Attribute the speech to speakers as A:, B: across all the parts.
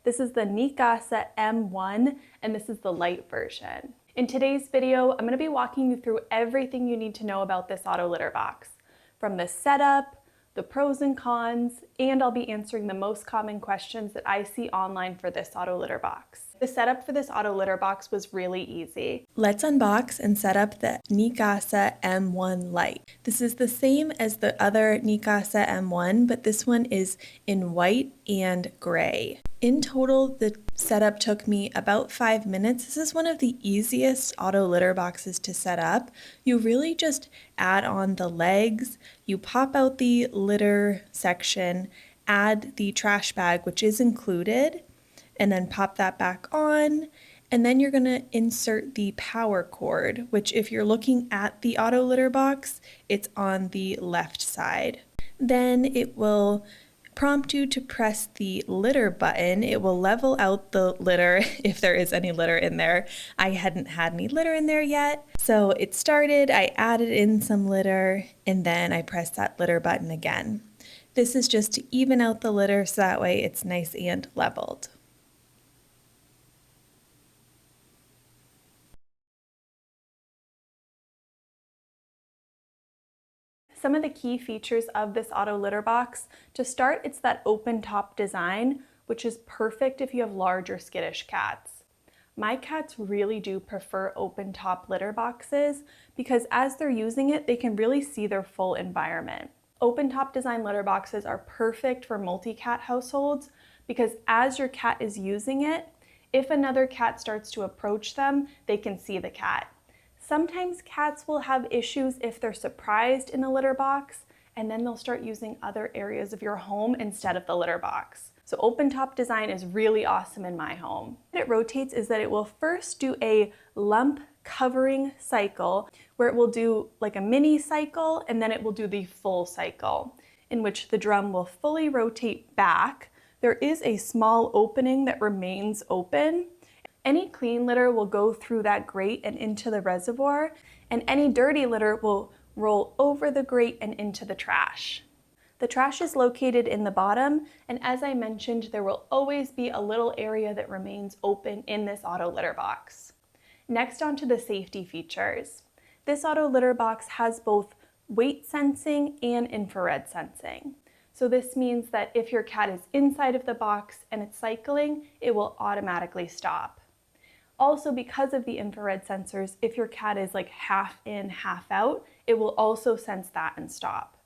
A: This is the Neakasa M1, and this is the light version. In today's video, I'm going to be walking you through everything you need to know about this auto litter box, from the setup, the pros and cons, and I'll be answering the most common questions that I see online for this auto litter box. The setup for this auto litter box was really easy. Let's unbox and set up the Neakasa M1 Lite. This is the same as the other Neakasa M1, but this one is in white and gray. In total, the setup took me about 5 minutes. This is one of the easiest auto litter boxes to set up. You really just add on the legs, you pop out the litter section, add the trash bag, which is included, and then pop that back on. And then you're gonna insert the power cord, which if you're looking at the auto litter box, it's on the left side. Then it will prompt you to press the litter button. It will level out the litter if there is any litter in there. I hadn't had any litter in there yet. So it started, I added in some litter, and then I pressed that litter button again. This is just to even out the litter so that way it's nice and leveled. Some of the key features of this auto litter box, to start, it's that open top design, which is perfect if you have large or skittish cats. My cats really do prefer open top litter boxes because as they're using it, they can really see their full environment. Open top design litter boxes are perfect for multi-cat households because as your cat is using it, if another cat starts to approach them, they can see the cat. Sometimes cats will have issues if they're surprised in the litter box, and then they'll start using other areas of your home instead of the litter box. So open top design is really awesome in my home. What it rotates is that it will first do a lump covering cycle where it will do like a mini cycle, and then it will do the full cycle in which the drum will fully rotate back. There is a small opening that remains open. Any clean litter will go through that grate and into the reservoir, and any dirty litter will roll over the grate and into the trash. The trash is located in the bottom, and as I mentioned, there will always be a little area that remains open in this auto litter box. Next, on to the safety features. This auto litter box has both weight sensing and infrared sensing. So this means that if your cat is inside of the box and it's cycling, it will automatically stop. Also, because of the infrared sensors, if your cat is like half in, half out, it will also sense that and stop.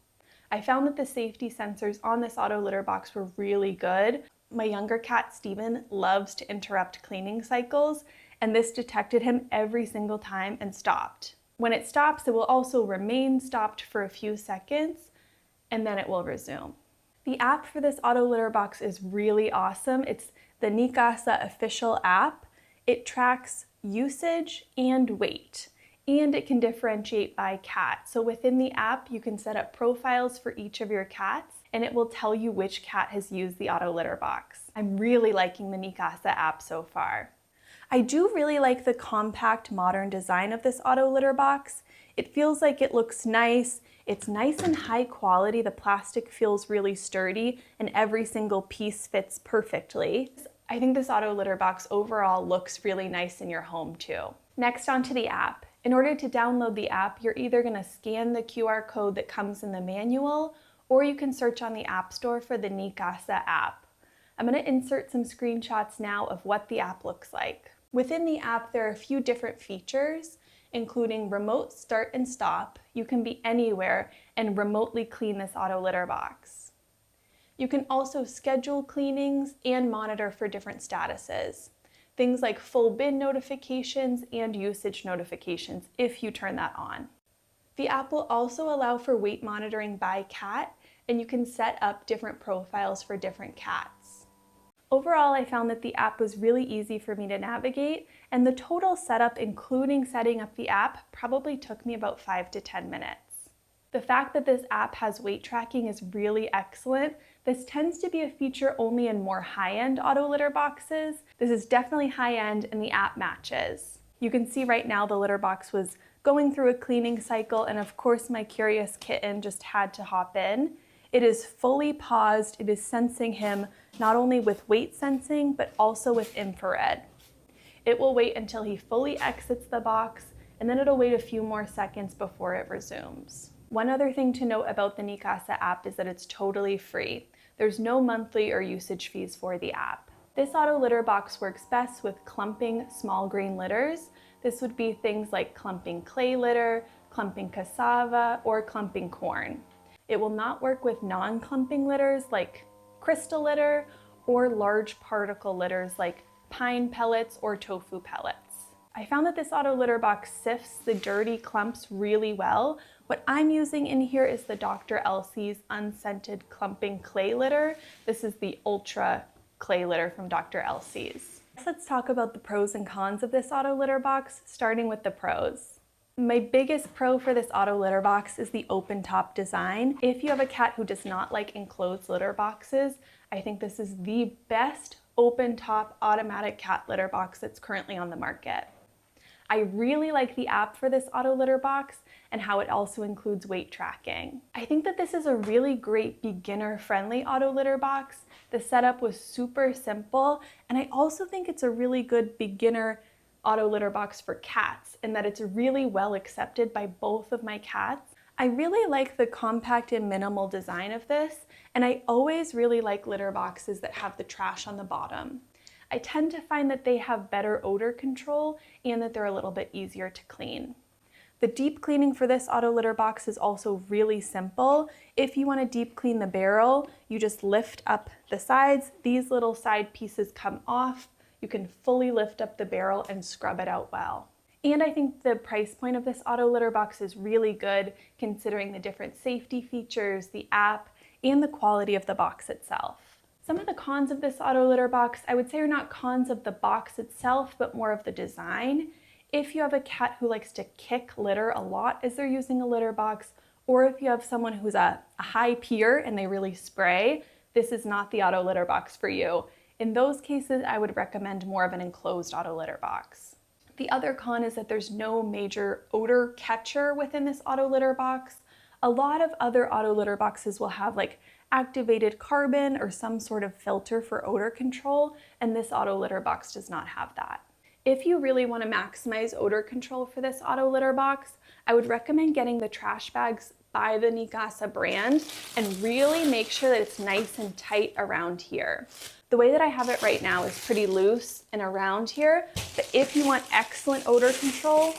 A: I found that the safety sensors on this auto litter box were really good. My younger cat, Steven, loves to interrupt cleaning cycles, and this detected him every single time and stopped. When it stops, it will also remain stopped for a few seconds, and then it will resume. The app for this auto litter box is really awesome. It's the Neakasa official app. It tracks usage and weight, and it can differentiate by cat. So within the app, you can set up profiles for each of your cats, and it will tell you which cat has used the auto litter box. I'm really liking the Neakasa app so far. I do really like the compact modern design of this auto litter box. It feels like it looks nice. It's nice and high quality. The plastic feels really sturdy, and every single piece fits perfectly. I think this auto litter box overall looks really nice in your home too. Next, onto the app. In order to download the app, you're either going to scan the QR code that comes in the manual, or you can search on the App Store for the Neakasa app. I'm going to insert some screenshots now of what the app looks like. Within the app, there are a few different features, including remote start and stop. You can be anywhere and remotely clean this auto litter box. You can also schedule cleanings and monitor for different statuses. Things like full bin notifications and usage notifications if you turn that on. The app will also allow for weight monitoring by cat, and you can set up different profiles for different cats. Overall, I found that the app was really easy for me to navigate, and the total setup, including setting up the app, probably took me about 5 to 10 minutes. The fact that this app has weight tracking is really excellent. This tends to be a feature only in more high-end auto litter boxes. This is definitely high-end and the app matches. You can see right now the litter box was going through a cleaning cycle, and of course my curious kitten just had to hop in. It is fully paused. It is sensing him not only with weight sensing, but also with infrared. It will wait until he fully exits the box, and then it'll wait a few more seconds before it resumes. One other thing to note about the Neakasa app is that it's totally free. There's no monthly or usage fees for the app. This auto litter box works best with clumping small grain litters. This would be things like clumping clay litter, clumping cassava, or clumping corn. It will not work with non-clumping litters like crystal litter or large particle litters like pine pellets or tofu pellets. I found that this auto litter box sifts the dirty clumps really well. What I'm using in here is the Dr. Elsie's unscented clumping clay litter. This is the Ultra clay litter from Dr. Elsie's. Let's talk about the pros and cons of this auto litter box, starting with the pros. My biggest pro for this auto litter box is the open top design. If you have a cat who does not like enclosed litter boxes, I think this is the best open top automatic cat litter box that's currently on the market. I really like the app for this auto litter box and how it also includes weight tracking. I think that this is a really great beginner-friendly auto litter box. The setup was super simple, and I also think it's a really good beginner auto litter box for cats in that it's really well accepted by both of my cats. I really like the compact and minimal design of this, and I always really like litter boxes that have the trash on the bottom. I tend to find that they have better odor control and that they're a little bit easier to clean. The deep cleaning for this auto litter box is also really simple. If you want to deep clean the barrel, you just lift up the sides. These little side pieces come off. You can fully lift up the barrel and scrub it out well. And I think the price point of this auto litter box is really good considering the different safety features, the app, and the quality of the box itself. Some of the cons of this auto litter box, I would say are not cons of the box itself, but more of the design. If you have a cat who likes to kick litter a lot as they're using a litter box, or if you have someone who's a high peer and they really spray, this is not the auto litter box for you. In those cases, I would recommend more of an enclosed auto litter box. The other con is that there's no major odor catcher within this auto litter box. A lot of other auto litter boxes will have like activated carbon or some sort of filter for odor control, and this auto litter box does not have that. If you really want to maximize odor control for this auto litter box, I would recommend getting the trash bags by the Neakasa brand and really make sure that it's nice and tight around here. The way that I have it right now is pretty loose and around here, but if you want excellent odor control,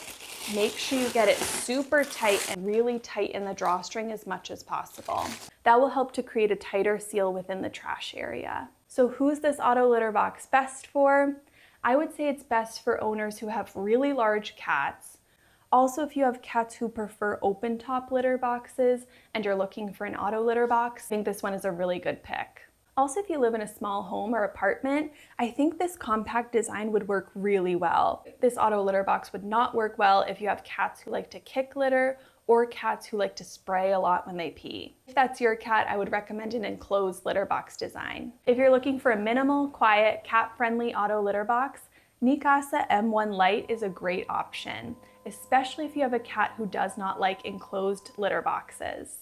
A: make sure you get it super tight and really tighten the drawstring as much as possible. That will help to create a tighter seal within the trash area. So who's this auto litter box best for? I would say it's best for owners who have really large cats. Also, if you have cats who prefer open top litter boxes and you're looking for an auto litter box, I think this one is a really good pick. Also, if you live in a small home or apartment, I think this compact design would work really well. This auto litter box would not work well if you have cats who like to kick litter or cats who like to spray a lot when they pee. If that's your cat, I would recommend an enclosed litter box design. If you're looking for a minimal, quiet, cat-friendly auto litter box, Neakasa M1 Lite is a great option, especially if you have a cat who does not like enclosed litter boxes.